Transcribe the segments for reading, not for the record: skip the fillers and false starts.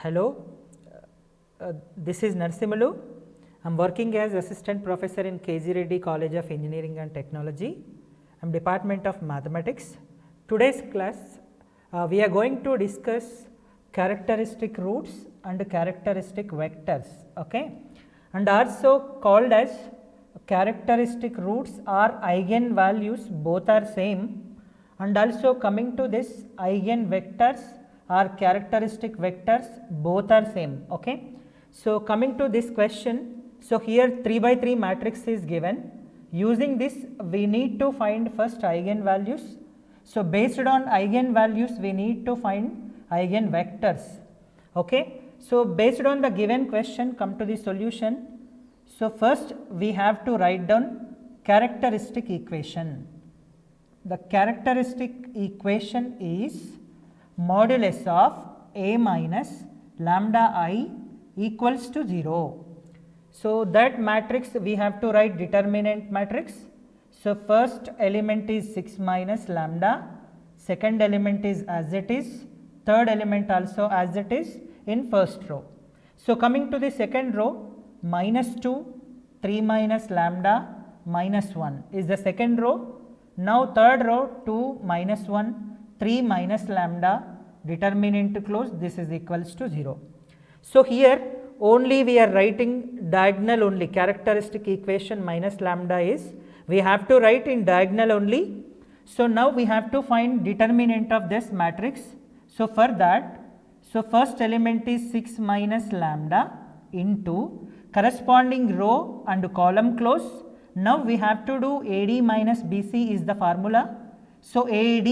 Hello, this is Narsimulu. I am working as assistant professor in KG Reddy College of Engineering and Technology. I am Department of Mathematics. Today's class we are going to discuss characteristic roots and characteristic vectors, okay, and also called as characteristic roots or eigenvalues, both are same, and also coming to this eigenvectors or characteristic vectors, both are same, okay. So coming to this question, so here 3 by 3 matrix is given. Using this we need to find first eigenvalues. So based on eigenvalues we need to find eigenvectors, okay. So based on the given question, come to the solution. So first we have to write down characteristic equation. The characteristic equation is modulus of a minus lambda I equals to 0. So that matrix we have to write determinant matrix. So first element is 6 minus lambda, second element is as it is, third element also as it is in first row. So coming to the second row, minus 2, 3 minus lambda, minus 1 is the second row. Now third row, 2 minus 1, 3 minus lambda, determinant close, this is equals to 0. So here only we are writing diagonal only, characteristic equation minus lambda is, we have to write in diagonal only. So now we have to find determinant of this matrix. So for that, so first element is 6 minus lambda into corresponding row and column close. Now we have to do AD minus BC is the formula. So AD,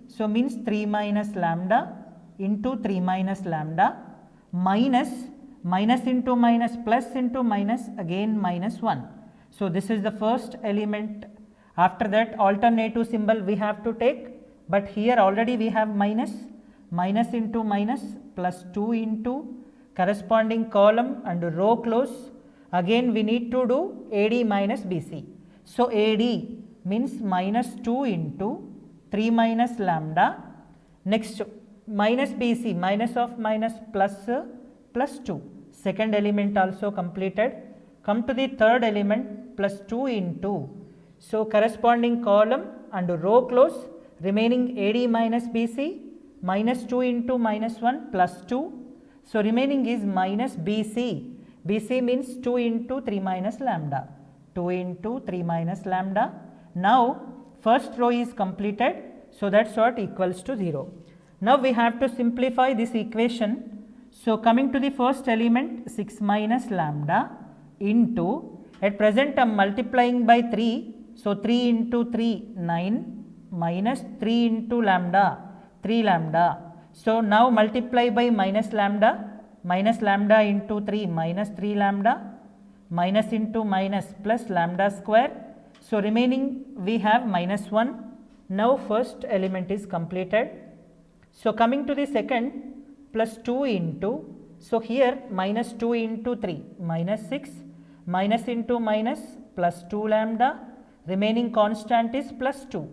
so means 3 minus lambda into 3 minus lambda minus into minus plus into minus again minus 1. So this is the first element. After that alternative symbol we have to take, but here already we have minus into minus plus 2 into corresponding column and row close. Again we need to do AD minus BC. So AD means minus 2 into 3 minus lambda. Next minus BC, minus of minus plus 2. Second element also completed. Come to the third element, plus 2 into, so corresponding column and row close, remaining AD minus BC, minus 2 into minus 1 plus 2. So remaining is minus BC. BC means 2 into 3 minus lambda. 2 into 3 minus lambda. Now first row is completed. So that's what equals to 0. Now we have to simplify this equation. So coming to the first element, 6 minus lambda into, at present I am multiplying by 3. So 3 into 3, 9 minus 3 into lambda, 3 lambda. So now multiply by minus lambda into 3 minus 3 lambda, minus into minus plus lambda square. So remaining we have minus 1. Now first element is completed. So coming to the second, plus 2 into, so here minus 2 into 3 minus 6, minus into minus plus 2 lambda, remaining constant is plus 2.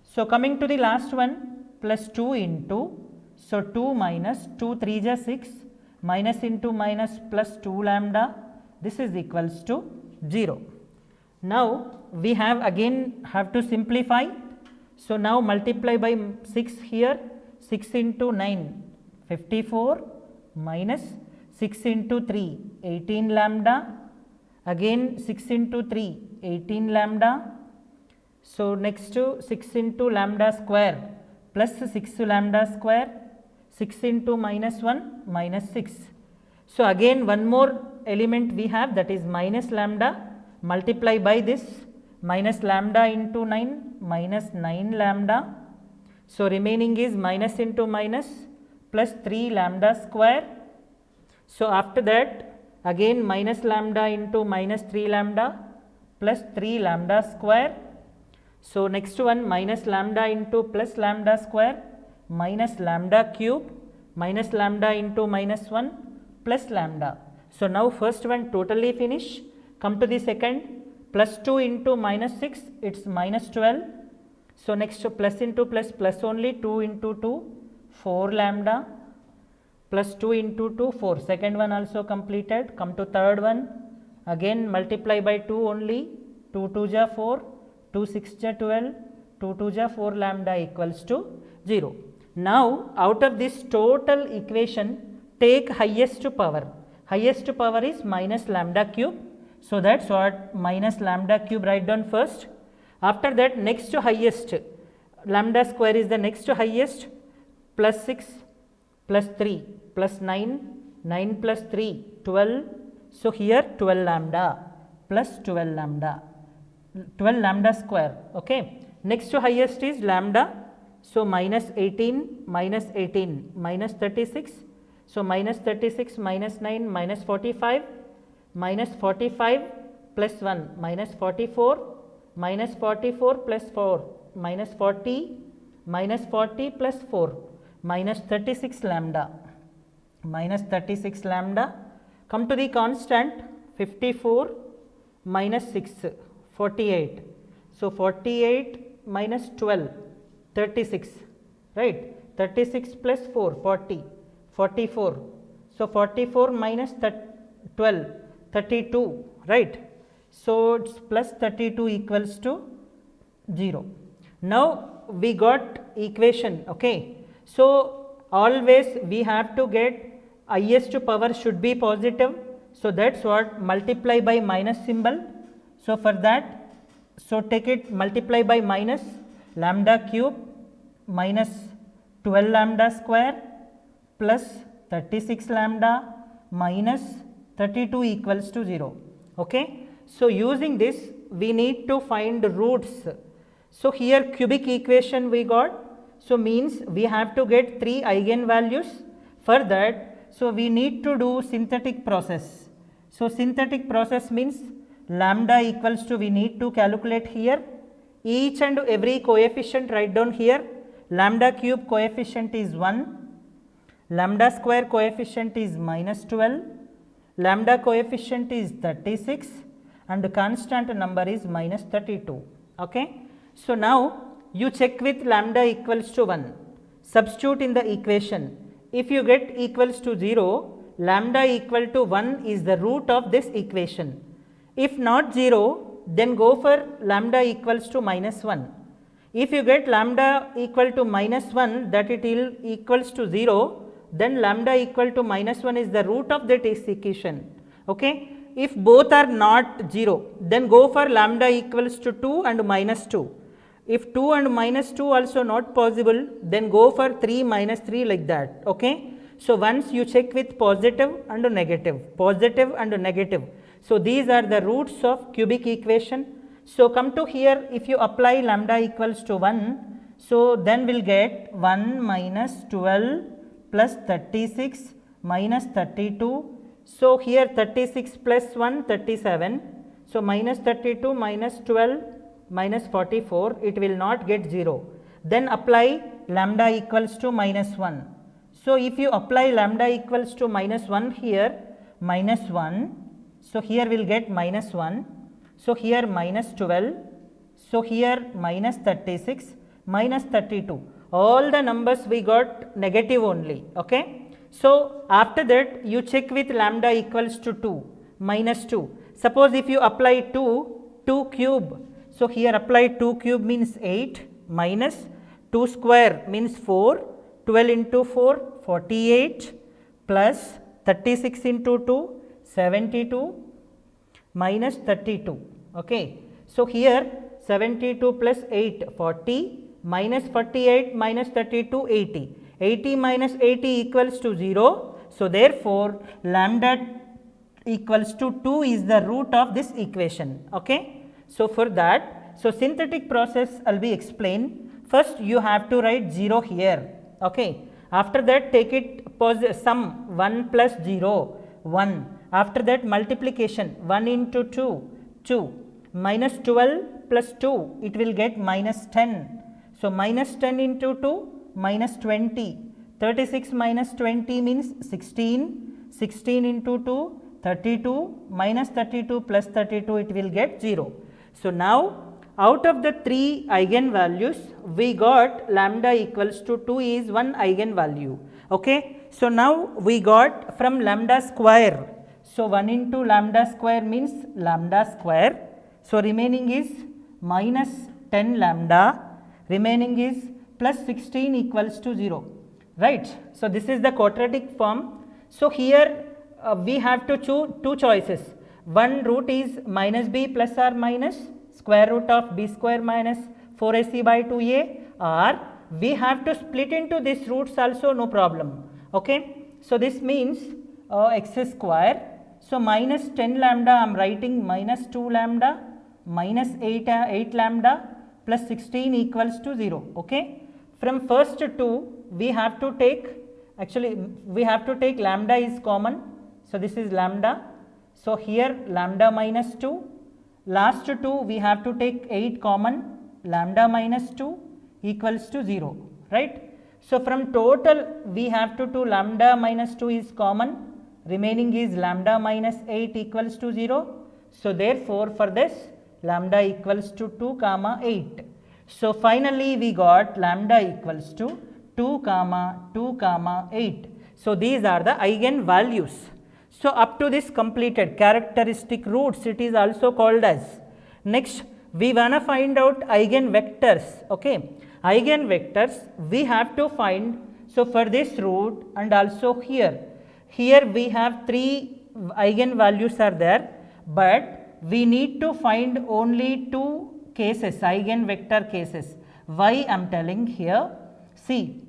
So coming to the last one, plus 2 into, so 2 minus 2 3 is 6, minus into minus plus 2 lambda, this is equals to 0. Now we have to simplify. So now multiply by 6 here, 6 into 9, 54 minus 6 into 3, 18 lambda, again 6 into 3, 18 lambda. So next to 6 into lambda square plus 6 lambda square, 6 into minus 1 minus 6. So again one more element we have, that is minus lambda, multiply by this, minus lambda into 9 minus 9 lambda. So remaining is minus into minus plus 3 lambda square. So after that again minus lambda into minus 3 lambda plus 3 lambda square. So next one, minus lambda into plus lambda square minus lambda cube, minus lambda into minus 1 plus lambda. So now first one totally finish. Come to the second, plus 2 into minus 6, it's minus 12. So next plus into plus only, 2 into 2, 4 lambda plus 2 into 2 4, second one also completed. Come to third one, again multiply by 2 only, 2 2 ja 4, 2 6 ja 12, 2 2 ja 4 lambda equals to 0. Now out of this total equation take highest power is minus lambda cube, so that's what minus lambda cube write down first. After that next to highest, lambda square is the next to highest, plus 6 plus 3 plus 9, 9 plus 3 12, so here 12 lambda plus 12 lambda, 12 lambda square. Okay, next to highest is lambda, so minus 18 minus 18 minus 36, so minus 36 minus 9 minus 45, minus 45 plus 1 minus 44, minus 44 plus 4 minus 40, minus 40 plus 4 minus 36 lambda, minus 36 lambda. Come to the constant, 54 minus 6 48, so 48 minus 12 36, right, 36 plus 4 40 44, so 44 minus 12 32, right, so it's plus 32 equals to 0. Now we got equation. Okay, so always we have to get highest power should be positive, so that's what multiply by minus symbol. So for that, so take it multiply by minus lambda cube minus 12 lambda square plus 36 lambda minus 32 equals to 0. Okay, so using this we need to find roots. So here cubic equation we got, so means we have to get 3 eigenvalues. For that, so we need to do synthetic process. So synthetic process means lambda equals to, we need to calculate here each and every coefficient, write down here. Lambda cube coefficient is 1, lambda square coefficient is minus 12, lambda coefficient is 36 and the constant number is minus 32. Okay, so now you check with lambda equals to 1, substitute in the equation. If you get equals to 0, lambda equal to 1 is the root of this equation. If not 0, then go for lambda equals to minus 1. If you get lambda equal to minus 1, that it will equals to 0, then lambda equal to minus 1 is the root of that equation. Okay, if both are not 0, then go for lambda equals to 2 and minus 2. If 2 and minus 2 also not possible, then go for 3 minus 3 like that. Okay, so once you check with positive and negative, positive and negative. So these are the roots of cubic equation. So come to here, if you apply lambda equals to 1, so then we'll get 1 minus 12 plus 36 minus 32. So here 36 plus 1 37, so minus 32 minus 12 minus 44, it will not get 0. Then apply lambda equals to minus 1. So if you apply lambda equals to minus 1 here, minus 1, so here we will get minus 1, so here minus 12, so here minus 36, minus 32, all the numbers we got negative only. Okay, so after that you check with lambda equals to 2, minus 2. Suppose if you apply 2 cube, so here apply 2 cube means 8 minus 2 square means 4, 12 into 4 48 plus 36 into 2 72 minus 32. Okay, so here 72 plus 8 40 minus 48 minus 32 80, 80 minus 80 equals to 0. So therefore lambda equals to 2 is the root of this equation. Okay, so for that, so synthetic process will be explained. First you have to write 0 here. Okay, after that take it sum 1 plus 0 1. After that multiplication 1 into 2 2, minus 12 plus 2, it will get minus 10. So minus 10 into 2 minus 20, 36 minus 20 means 16, 16 into 2 32, minus 32 plus 32, it will get 0. So now out of the 3 eigenvalues, we got lambda equals to 2 is one eigenvalue. Okay, So now we got from lambda square. So 1 into lambda square means lambda square. So remaining is minus 10 lambda, remaining is plus 16 equals to 0, right. So this is the quadratic form. So here we have to choose two choices. One root is minus b plus or minus square root of b square minus 4ac by 2a, or we have to split into these roots also, no problem. Okay. So this means x square. So minus 10 lambda I am writing minus 2 lambda minus 8 lambda plus 16 equals to 0. Okay. From first two we have to take, actually we have to take lambda is common. So this is lambda. So here lambda minus 2, last two we have to take 8 common, lambda minus 2 equals to 0, right. So from total we have to do lambda minus 2 is common, remaining is lambda minus 8 equals to 0. So therefore for this lambda equals to 2 comma 8. So finally we got lambda equals to 2 comma 8. So these are the eigen values. So up to this completed characteristic roots, it is also called as. Next we wanna find out eigenvectors. Okay, eigenvectors we have to find. So for this root and also here we have 3 eigenvalues are there, but we need to find only 2 cases, eigenvector cases. Why I am telling here? See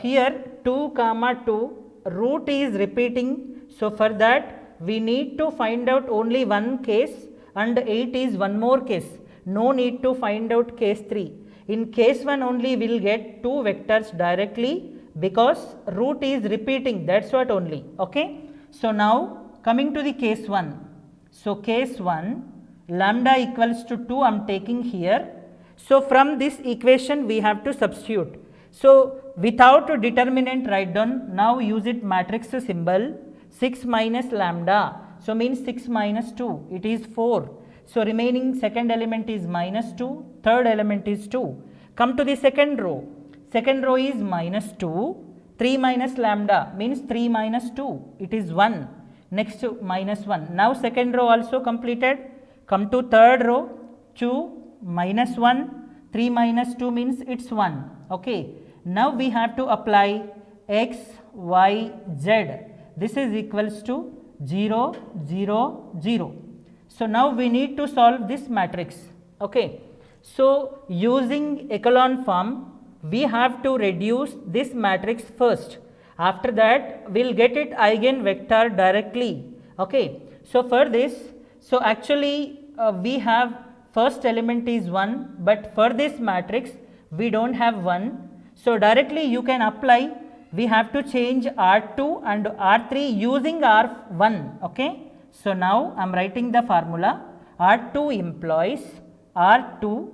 here 2 comma 2 root is repeating. So for that we need to find out only one case, and 8 is one more case. No need to find out case 3. In case 1 only we will get 2 vectors directly, because root is repeating, that's what only. Okay. So now coming to the case 1. So case 1 lambda equals to 2 I am taking here. So from this equation we have to substitute. So without determinant write down, now use it matrix symbol. 6 minus lambda, so means 6 minus 2, it is 4. So remaining second element is minus 2, third element is 2. Come to the second row is minus 2, 3 minus lambda means 3 minus 2, it is 1, next minus 1. Now second row also completed. Come to third row, 2 minus 1, 3 minus 2 means it's 1. Okay. Now we have to apply x, y, z. This is equals to 0, 0, 0. So now we need to solve this matrix. Okay. So using echelon form we have to reduce this matrix first. After that we will get it eigenvector directly. Okay. So for this, so actually we have first element is 1, but for this matrix we don't have 1. So directly you can apply. We have to change R2 and R3 using R1. Okay. So now I am writing the formula. R2 implies R2,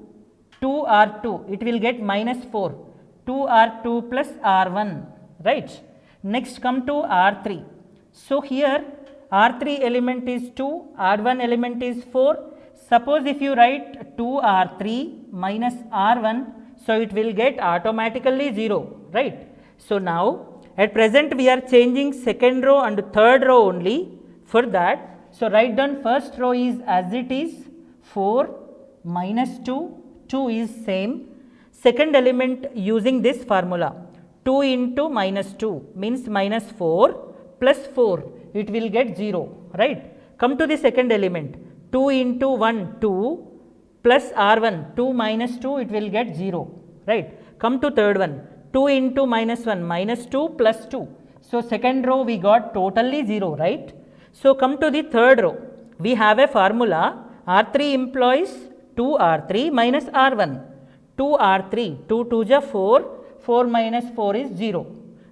2R2, it will get minus 4, 2R2 plus R1, right. Next come to R3. So here R3 element is 2, R1 element is 4. Suppose if you write 2R3 minus R1, so it will get automatically 0, right. So now at present we are changing second row and third row only. For that, so write down first row is as it is, 4 minus 2, 2 is same. Second element using this formula, 2 into minus 2 means minus 4 plus 4, it will get 0, right. Come to the second element, 2 into 1, 2 plus R1, 2 minus 2, it will get 0, right. Come to third one, 2 into minus 1, minus 2 plus 2. So second row we got totally 0, right. So come to the third row, we have a formula, R3 implies 2R3 minus R1, 2R3, 2 2 ja 4, 4 minus 4 is 0.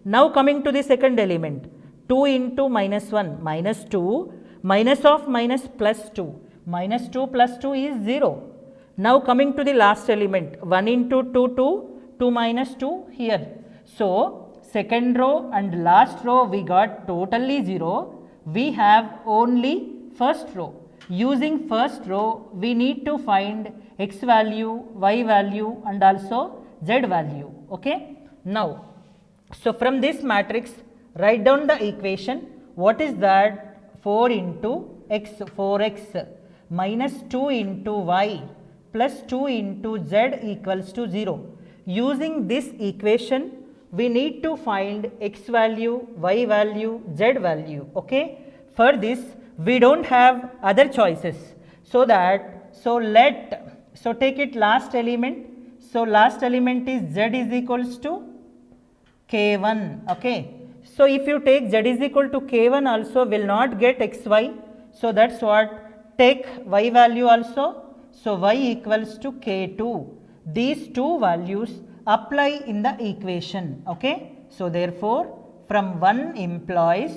Now coming to the second element, 2 into minus 1, minus 2, minus of minus plus 2, minus 2 plus 2 is 0. Now coming to the last element, 1 into 2, 2, 2 minus 2 here. So second row and last row we got totally 0. We have only first row. Using first row we need to find x value, y value and also z value. Okay. Now, so from this matrix Write down the equation. What is that? 4 into x, 4x minus 2 into y plus 2 into z equals to 0. Using this equation, we need to find x value, y value, z value. Okay. For this, we don't have other choices. So take it last element. So last element is z is equals to k1. Okay. So if you take z is equal to k1 also will not get xy. So that's what, take y value also. So y equals to k2. These two values apply in the equation. Okay. So therefore from 1 implies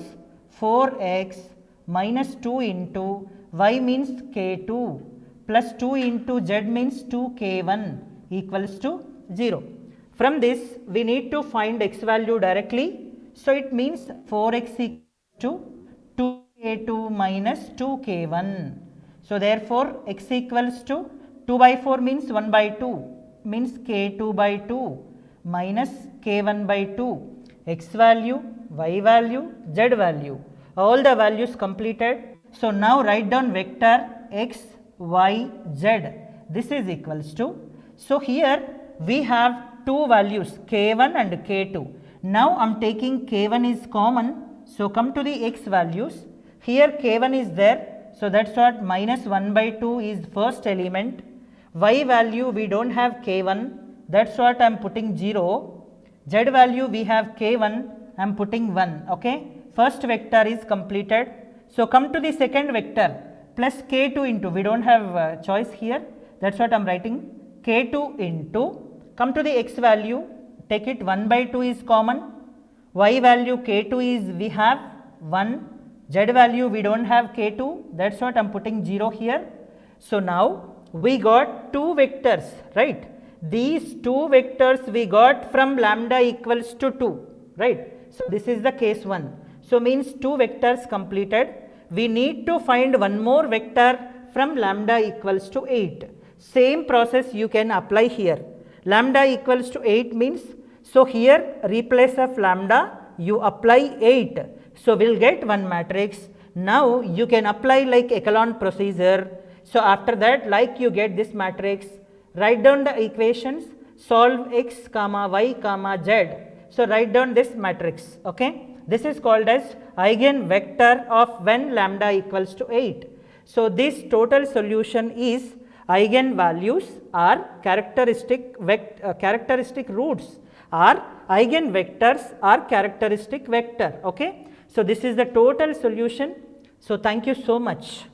4x minus 2 into y means k2 plus 2 into z means 2k1 equals to 0. From this we need to find x value directly. So it means 4x equals to 2k2 minus 2k1. So therefore x equals to 2 by 4 means 1 by 2 means k2 by 2 minus k1 by 2. X value, y value, z value, all the values completed. So now write down vector x, y, z. This is equals to, so here we have two values k1 and k2. Now I am taking k1 is common. So come to the x values. Here k1 is there. So that's what, minus 1 by 2 is first element. Y value we don't have k1. That's what I am putting 0. Z value we have k1. I am putting 1. Okay. First vector is completed. So come to the second vector, plus k2 into, we don't have choice here. That's what I am writing, k2 into, come to the x value, take it 1 by 2 is common. Y value k2 is we have 1. Z value we don't have k2. That's what I am putting 0 here. So now we got two vectors, right? These two vectors we got from lambda equals to 2, right? So this is the case 1. So means two vectors completed. We need to find one more vector from lambda equals to 8. Same process you can apply here. Lambda equals to 8 means, so here replace of lambda you apply 8. So we'll get one matrix. Now you can apply like echelon procedure. So after that, like you get this matrix, write down the equations, solve x comma y comma z. So write down this matrix. Okay. This is called as eigenvector of when lambda equals to 8. So this total solution is eigenvalues are characteristic roots, or eigenvectors are characteristic vector. Okay. So this is the total solution. So thank you so much.